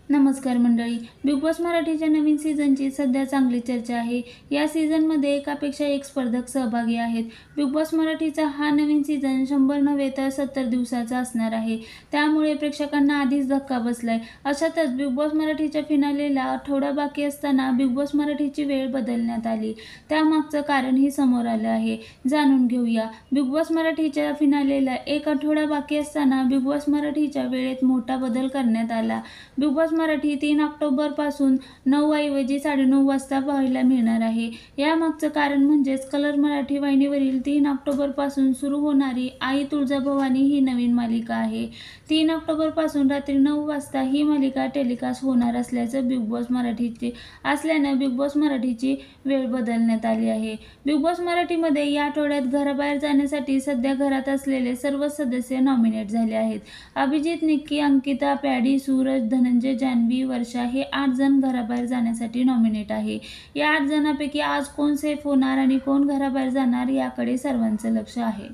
नमस्कार मंडळी. Big boss मराठीच्या नवीन सीझनची सध्या चांगली चर्चा आहे. या सीझनमध्ये एकापेक्षा एक स्पर्धक सहभागी आहेत. बिग बॉस मराठीचा हा नवीन सीझन 100 नव्हे तर 70 दिवसाचा असणार आहे. त्यामुळे प्रेक्षकांना आधीच धक्का बसलाय. अशातच बिग बॉस मराठीच्या फिनालेला आठवडा बाकी असताना बिग बॉस मराठीची वेळ बदलण्यात आली. त्यामागचं कारणही समोर आलं आहे. जाणून घेऊया. बिग बॉस मराठीच्या फिनालेला एक आठवडा बाकी असताना बिग बॉस मराठीच्या वेळेत मोठा बदल करण्यात आला. बिग बॉस मराठी 3 ऑक्टोबरपासून 9 ऐवजी 9:30 वाजता पाहायला मिळणार आहे. यामागचं कारण म्हणजेच कलर मराठी वाहिनीवरील 3 ऑक्टोबरपासून सुरू होणारी आई तुळजाभवानी ही नवीन मालिका आहे. 3 ऑक्टोबरपासून रात्री 9 वाजता ही मालिका टेलिकास्ट होणार असल्याचं बिग बॉस मराठीची वेळ बदलण्यात आली आहे. बिग बॉस मराठीमध्ये या आठवड्यात घराबाहेर जाण्यासाठी सध्या घरात असलेले सर्व सदस्य नॉमिनेट झाले आहेत. अभिजित, निक्की, अंकिता, पॅडी, सूरज, धनंजय, जान्हवी, वर्षा हे 8 जण घराबाहेर जाण्यासाठी नॉमिनेट आहे. या 8 जणांपैकी आज कोण सेफ होणार आणि कोण घराबाहेर जाणार याकडे सर्वांचं लक्ष आहे.